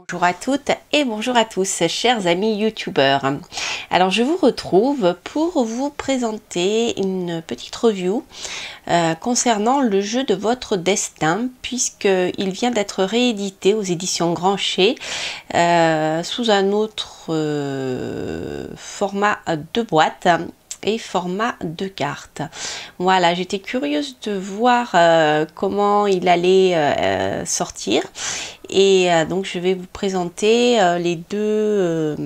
Bonjour à toutes et bonjour à tous, chers amis youtubeurs. Alors je vous retrouve pour vous présenter une petite review concernant le jeu de votre destin, puisqu'il vient d'être réédité aux éditions Grancher sous un autre format de boîte et format de carte. Voilà, j'étais curieuse de voir comment il allait sortir, et donc je vais vous présenter les deux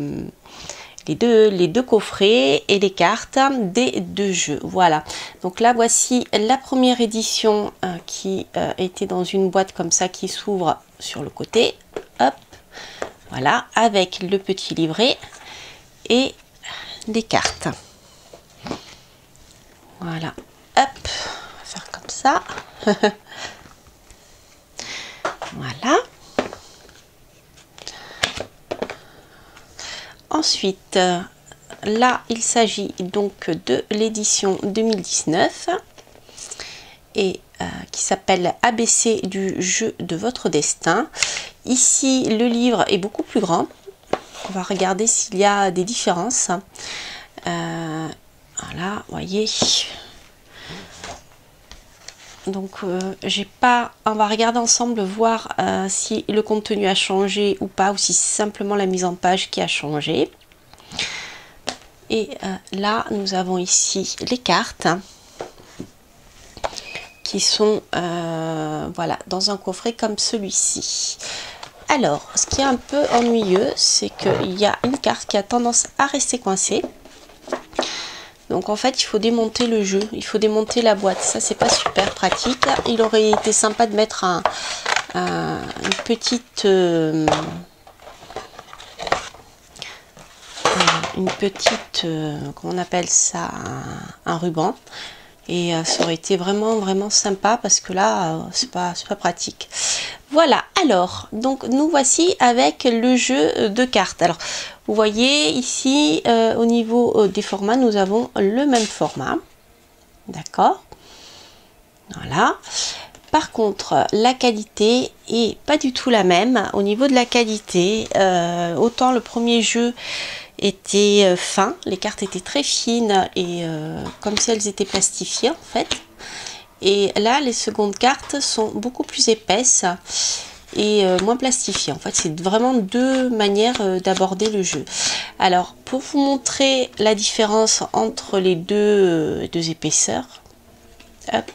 coffrets et les cartes des deux jeux. Voilà, donc là voici la première édition qui était dans une boîte comme ça qui s'ouvre sur le côté. Hop, voilà, avec le petit livret et les cartes. Voilà, hop, on va faire comme ça. Voilà. Ensuite, là, il s'agit donc de l'édition 2019 et qui s'appelle ABC du jeu de votre destin. Ici, le livre est beaucoup plus grand. On va regarder s'il y a des différences. Voilà, vous voyez. Donc on va regarder ensemble, voir si le contenu a changé ou pas, ou si c'est simplement la mise en page qui a changé. Et là nous avons ici les cartes qui sont voilà, dans un coffret comme celui-ci. Alors ce qui est un peu ennuyeux, c'est qu'il y a une carte qui a tendance à rester coincée. Donc en fait il faut démonter le jeu, il faut démonter la boîte, ça c'est pas super pratique. Il aurait été sympa de mettre une petite comment on appelle ça, un ruban, et ça aurait été vraiment sympa, parce que là c'est pas pratique. Voilà, alors donc nous voici avec le jeu de cartes. Alors vous voyez ici au niveau des formats, nous avons le même format, d'accord, voilà. Par contre la qualité est pas du tout la même. Au niveau de la qualité, autant le premier jeu était fin, les cartes étaient très fines et comme si elles étaient plastifiées en fait. Et là, les secondes cartes sont beaucoup plus épaisses et moins plastifiées. En fait, c'est vraiment deux manières d'aborder le jeu. Alors, pour vous montrer la différence entre les deux épaisseurs, hop,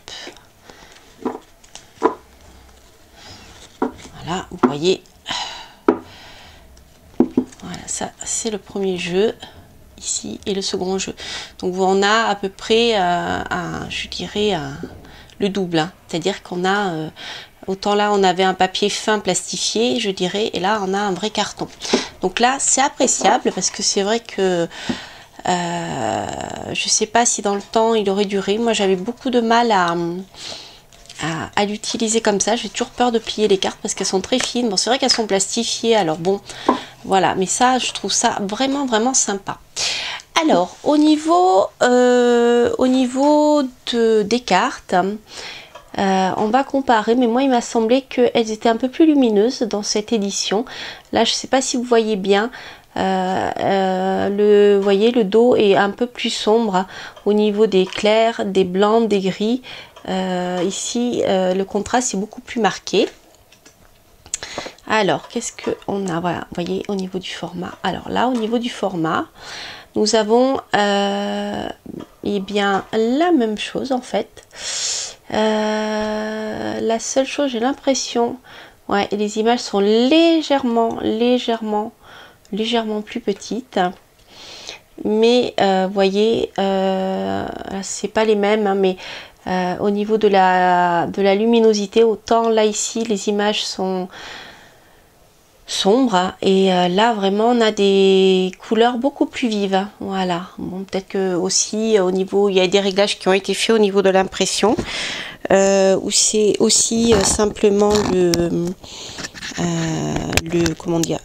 voilà, vous voyez, voilà, ça c'est le premier jeu ici et le second jeu. Donc, on a à peu près, je dirais, le double, hein. C'est-à-dire qu'on a autant là on avait un papier fin plastifié, je dirais, et là on a un vrai carton. Donc là c'est appréciable, parce que c'est vrai que je sais pas si dans le temps il aurait duré. Moi j'avais beaucoup de mal à l'utiliser comme ça. J'ai toujours peur de plier les cartes parce qu'elles sont très fines. Bon, c'est vrai qu'elles sont plastifiées, alors bon voilà, mais ça je trouve ça vraiment sympa. Alors au niveau des cartes, on va comparer, mais moi il m'a semblé qu'elles étaient un peu plus lumineuses dans cette édition. Là je ne sais pas si vous voyez bien, vous voyez, le dos est un peu plus sombre au niveau des clairs, des blancs, des gris. Ici le contraste est beaucoup plus marqué. Alors qu'est-ce qu'on a, voilà, vous voyez, au niveau du format. Alors là, au niveau du format, nous avons eh bien la même chose en fait. La seule chose, j'ai l'impression, ouais, les images sont légèrement plus petites, mais vous voyez, c'est pas les mêmes, hein, mais au niveau de la luminosité, autant là ici les images sont sombre, et là vraiment on a des couleurs beaucoup plus vives. Voilà, bon, peut-être que aussi au niveau, il y a des réglages qui ont été faits au niveau de l'impression, où c'est aussi simplement comment dire,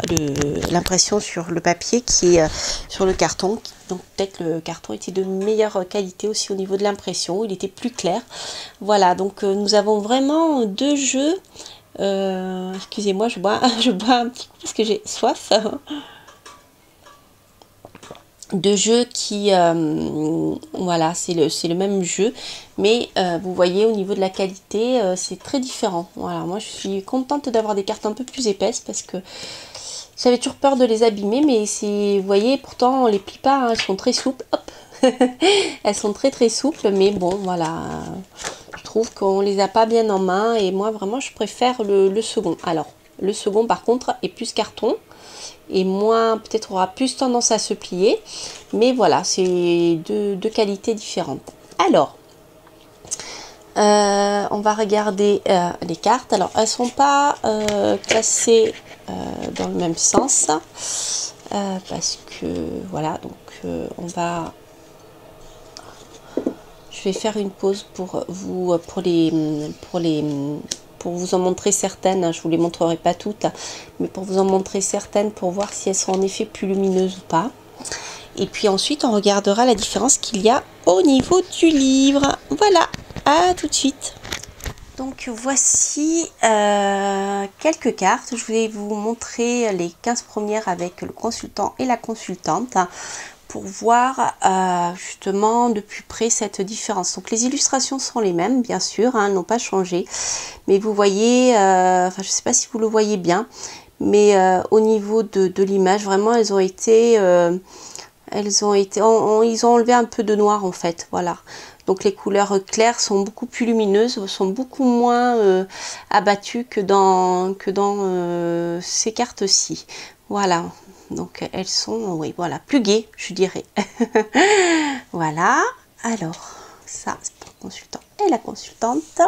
l'impression sur le papier qui est sur le carton. Donc peut-être le carton était de meilleure qualité aussi au niveau de l'impression, il était plus clair. Voilà, donc nous avons vraiment deux jeux Excusez-moi, je bois un petit coup parce que j'ai soif. De jeux qui, voilà, c'est le même jeu, mais vous voyez au niveau de la qualité, c'est très différent. Voilà, moi je suis contente d'avoir des cartes un peu plus épaisses parce que j'avais toujours peur de les abîmer, mais vous voyez, pourtant on les plie pas, hein, elles sont très souples, hop. Elles sont très très souples, mais bon, voilà, je trouve qu'on les a pas bien en main, et moi vraiment je préfère le second. Alors, le second par contre est plus carton, et moins, peut-être aura plus tendance à se plier, mais voilà, c'est deux qualités différentes. Alors, on va regarder les cartes. Alors, elles sont pas classées dans le même sens, parce que voilà, donc on va, je vais faire une pause pour vous, pour vous en montrer certaines. Je vous les montrerai pas toutes, mais pour vous en montrer certaines, pour voir si elles sont en effet plus lumineuses ou pas. Et puis ensuite, on regardera la différence qu'il y a au niveau du livre. Voilà, à tout de suite. Donc voici quelques cartes. Je vais vous montrer les 15 premières avec le consultant et la consultante, pour voir justement de plus près cette différence. Donc les illustrations sont les mêmes, bien sûr, hein, elles n'ont pas changé, mais vous voyez, enfin je ne sais pas si vous le voyez bien, mais au niveau de l'image, vraiment ils ont enlevé un peu de noir en fait, voilà. Donc les couleurs claires sont beaucoup plus lumineuses, sont beaucoup moins abattues que dans ces cartes-ci. Voilà. Donc elles sont, oui, voilà, plus gaies, je dirais. Voilà. Alors, ça, c'est pour le consultant et la consultante.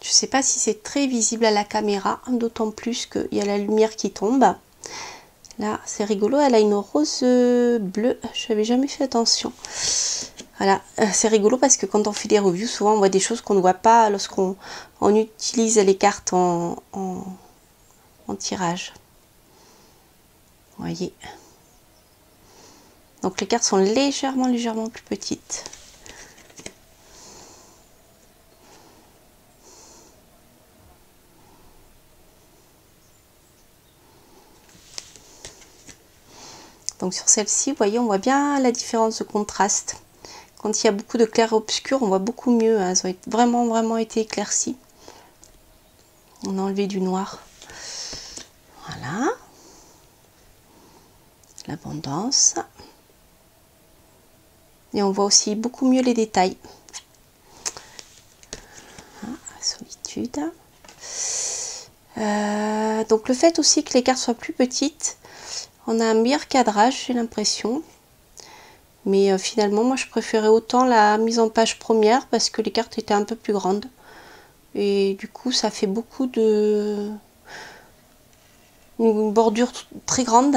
Je ne sais pas si c'est très visible à la caméra, d'autant plus qu'il y a la lumière qui tombe. Là, c'est rigolo, elle a une rose bleue, je n'avais jamais fait attention. Voilà, c'est rigolo parce que quand on fait des reviews, souvent on voit des choses qu'on ne voit pas lorsqu'on utilise les cartes en tirage. Vous voyez. Donc les cartes sont légèrement plus petites. Donc sur celle-ci, vous voyez, on voit bien la différence de contraste. Quand il y a beaucoup de clair obscur, on voit beaucoup mieux, hein. Elles ont vraiment été éclaircies. On a enlevé du noir. Voilà. L'abondance. Et on voit aussi beaucoup mieux les détails. La solitude. Donc le fait aussi que les cartes soient plus petites, on a un meilleur cadrage, j'ai l'impression. Mais finalement, moi je préférais autant la mise en page première parce que les cartes étaient un peu plus grandes. Et du coup, ça fait beaucoup de... une bordure très grande.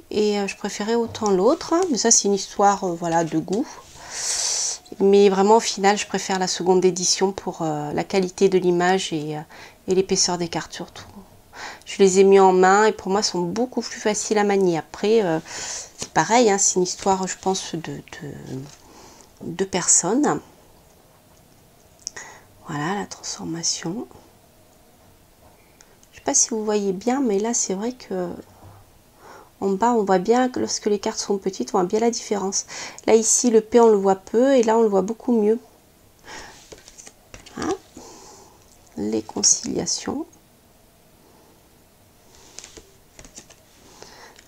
Et je préférais autant l'autre. Mais ça, c'est une histoire voilà, de goût. Mais vraiment, au final, je préfère la seconde édition pour la qualité de l'image et l'épaisseur des cartes surtout. Je les ai mis en main et pour moi, elles sont beaucoup plus faciles à manier. Après, c'est pareil, hein, c'est une histoire, je pense, de personnes. Voilà, la transformation. Je ne sais pas si vous voyez bien, mais là, c'est vrai que en bas, on voit bien que lorsque les cartes sont petites, on voit bien la différence. Là, ici, le P, on le voit peu et là, on le voit beaucoup mieux. Hein, les conciliations.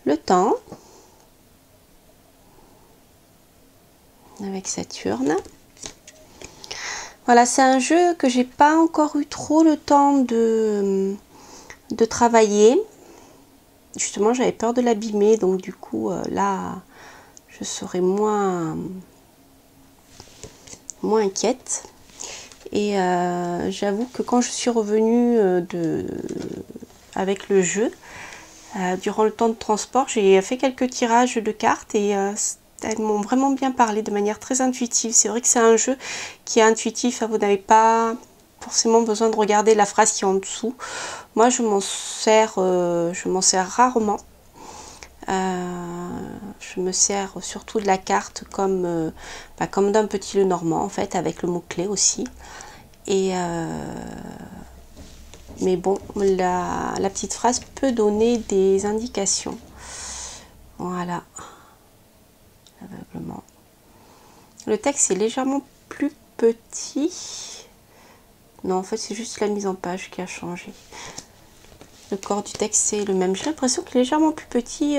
Le temps. Avec Saturne. Voilà, c'est un jeu que j'ai pas encore eu trop le temps de travailler. Justement, j'avais peur de l'abîmer, donc du coup, là, je serai moins inquiète. Et j'avoue que quand je suis revenue avec le jeu, durant le temps de transport, j'ai fait quelques tirages de cartes et elles m'ont vraiment bien parlé de manière très intuitive. C'est vrai que c'est un jeu qui est intuitif, vous n'avez pas forcément besoin de regarder la phrase qui est en dessous. Moi, je m'en sers rarement. Je me sers surtout de la carte comme, comme d'un petit Lenormand en fait, avec le mot-clé aussi. Et mais bon, la petite phrase peut donner des indications. Voilà. Aveuglement. Le texte est légèrement plus petit. Non, en fait, c'est juste la mise en page qui a changé. Le corps du texte, c'est le même. J'ai l'impression qu'il est légèrement plus petit.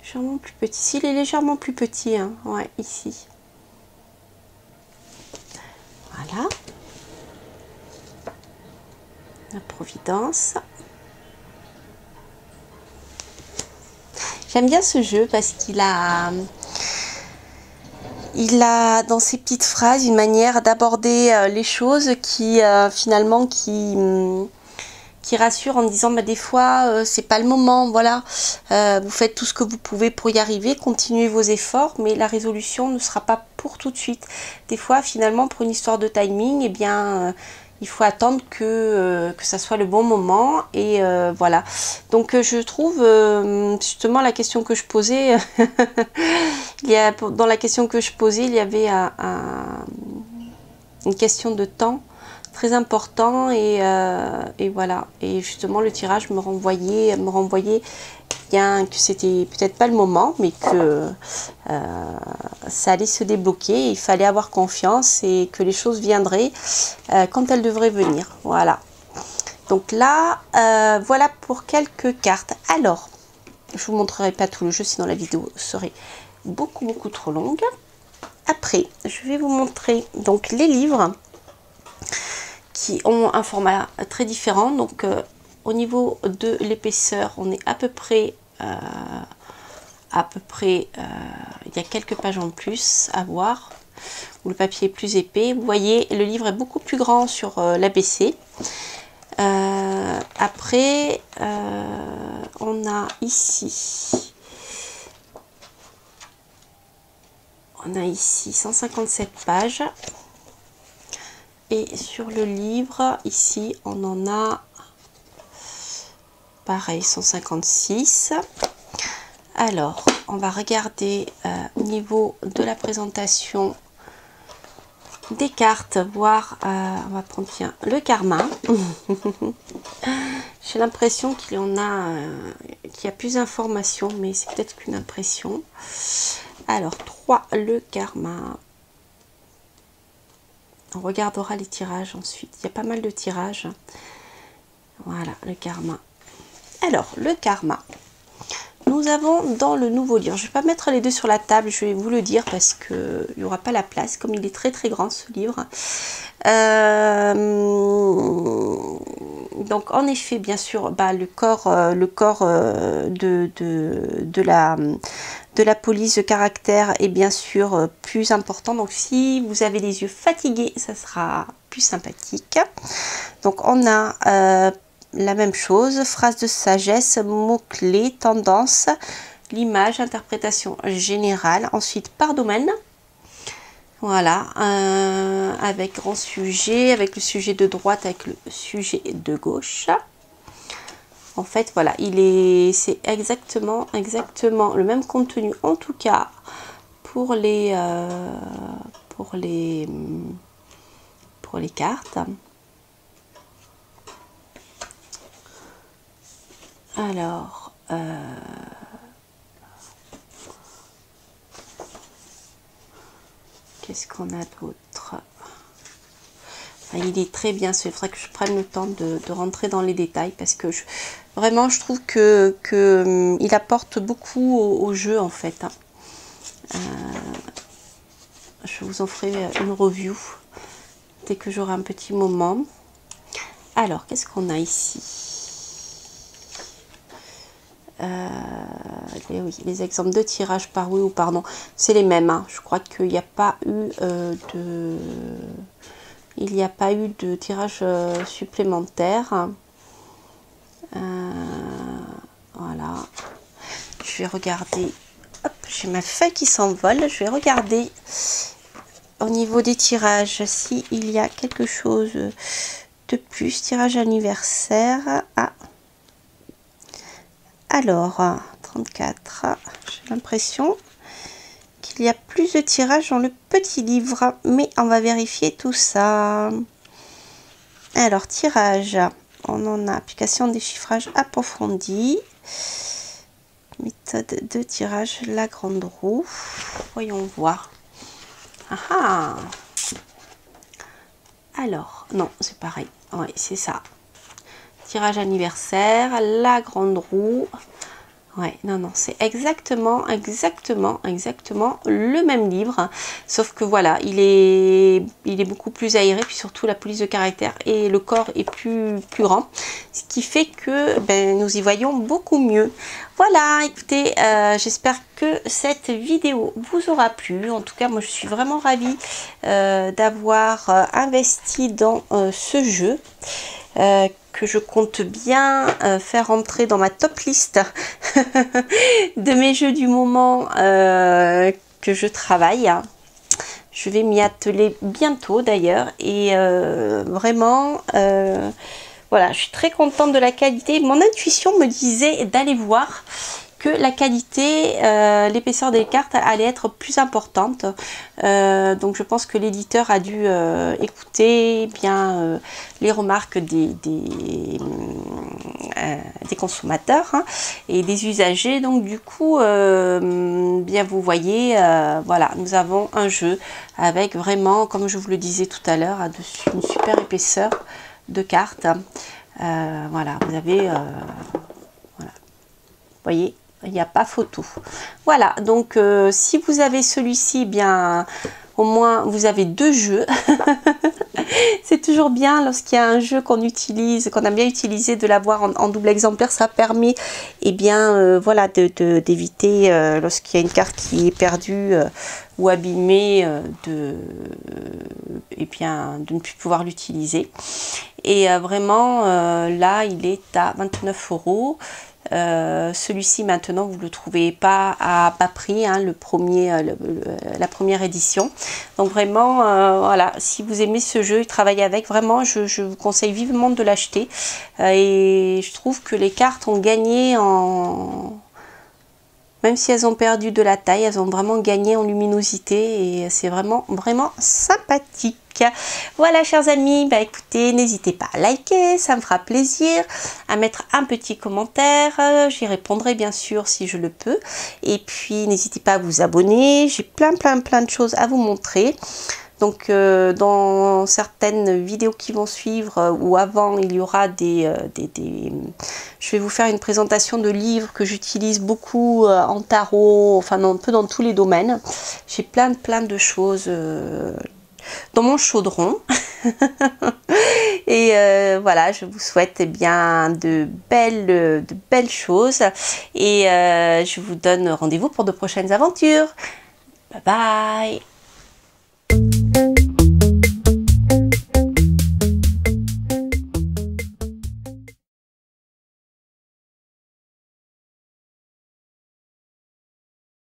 Légèrement plus petit. S'il est légèrement plus petit, hein. Ouais, ici. Voilà. La Providence. J'aime bien ce jeu parce qu'il a dans ses petites phrases une manière d'aborder les choses qui finalement qui rassure en disant des fois c'est pas le moment, voilà, vous faites tout ce que vous pouvez pour y arriver, continuez vos efforts, mais la résolution ne sera pas pour tout de suite. Des fois finalement pour une histoire de timing, eh bien il faut attendre que ça soit le bon moment et voilà. Donc je trouve justement la question que je posais, dans la question que je posais, il y avait une question de temps très important et voilà. Et justement le tirage me renvoyait bien que c'était peut-être pas le moment, mais que ça allait se débloquer. Il fallait avoir confiance et que les choses viendraient quand elles devraient venir. Voilà. Donc là, voilà pour quelques cartes. Alors, je vous montrerai pas tout le jeu, sinon la vidéo serait beaucoup trop longue. Après, je vais vous montrer donc les livres qui ont un format très différent. Donc au niveau de l'épaisseur, on est à peu près il y a quelques pages en plus à voir, où le papier est plus épais. Vous voyez, le livre est beaucoup plus grand sur l'ABC. Après, on a ici 157 pages. Et sur le livre, ici, on en a pareil 156. Alors, on va regarder au niveau de la présentation des cartes, voir, on va prendre bien le karma. J'ai l'impression qu'il y en a, qu'il y a plus d'informations, mais c'est peut-être qu'une impression. Alors, 3, le karma. On regardera les tirages ensuite. Il y a pas mal de tirages. Voilà, le karma. Alors, le karma. Nous avons dans le nouveau livre, je ne vais pas mettre les deux sur la table, je vais vous le dire parce qu'il n'y aura pas la place, comme il est très grand ce livre. Donc en effet, bien sûr, le corps de la police de caractère est bien sûr plus important. Donc si vous avez les yeux fatigués, ça sera plus sympathique. Donc on a la même chose, phrase de sagesse, mots-clés, tendance, l'image, interprétation générale, ensuite par domaine. Voilà, avec grand sujet, avec le sujet de droite, avec le sujet de gauche. En fait, voilà, c'est exactement le même contenu, en tout cas pour les cartes. Alors, qu'est-ce qu'on a d'autre? Enfin, il est très bien, il faudrait que je prenne le temps de rentrer dans les détails parce que vraiment je trouve que il apporte beaucoup au jeu en fait. Je vous en ferai une review dès que j'aurai un petit moment. Alors, qu'est-ce qu'on a ici? Les exemples de tirage par oui ou par non, c'est les mêmes. Hein. Je crois qu'il n'y a pas eu de tirage supplémentaire. Voilà. Je vais regarder. Hop, j'ai ma feuille qui s'envole. Je vais regarder au niveau des tirages si il y a quelque chose de plus. Tirage anniversaire. Ah. Alors, 34, j'ai l'impression qu'il y a plus de tirages dans le petit livre, mais on va vérifier tout ça. Alors, tirage, on en a application déchiffrage approfondi, méthode de tirage, la grande roue. Voyons voir. Ah ah. Alors, non, c'est pareil. Oui, c'est ça. Tirage anniversaire, la grande roue. Ouais, non, non, c'est exactement le même livre. Sauf que voilà, il est beaucoup plus aéré, puis surtout la police de caractère et le corps est plus grand. Ce qui fait que nous y voyons beaucoup mieux. Voilà, écoutez, j'espère que cette vidéo vous aura plu. En tout cas, moi, je suis vraiment ravie d'avoir investi dans ce jeu. Que je compte bien faire entrer dans ma top liste de mes jeux du moment que je travaille. Je vais m'y atteler bientôt d'ailleurs et vraiment voilà, je suis très contente de la qualité. Mon intuition me disait d'aller voir que la qualité, l'épaisseur des cartes allait être plus importante. Donc je pense que l'éditeur a dû écouter bien les remarques des consommateurs et des usagers. Donc du coup, bien vous voyez, voilà, nous avons un jeu avec vraiment, comme je vous le disais tout à l'heure, une super épaisseur de cartes. Voilà, vous avez, voilà, vous voyez, il n'y a pas photo. Voilà, donc si vous avez celui-ci, bien au moins vous avez deux jeux. C'est toujours bien lorsqu'il y a un jeu qu'on utilise, qu'on a bien utilisé, de l'avoir en double exemplaire. Ça permet voilà, d'éviter lorsqu'il y a une carte qui est perdue ou abîmée de ne plus pouvoir l'utiliser. Et vraiment là il est à 29 €. Celui-ci maintenant vous ne le trouvez pas à bas prix, la première édition. Donc vraiment voilà, si vous aimez ce jeu et travailler avec, vraiment je vous conseille vivement de l'acheter. Et je trouve que les cartes ont gagné même si elles ont perdu de la taille, elles ont vraiment gagné en luminosité et c'est vraiment sympathique. Voilà chers amis, écoutez, n'hésitez pas à liker, ça me fera plaisir, à mettre un petit commentaire, j'y répondrai bien sûr si je le peux. Et puis n'hésitez pas à vous abonner, j'ai plein de choses à vous montrer. Donc dans certaines vidéos qui vont suivre ou avant, il y aura je vais vous faire une présentation de livres que j'utilise beaucoup en tarot, enfin un peu dans tous les domaines. J'ai plein de choses dans mon chaudron. Et voilà, je vous souhaite bien de belles choses et je vous donne rendez-vous pour de prochaines aventures. Bye bye.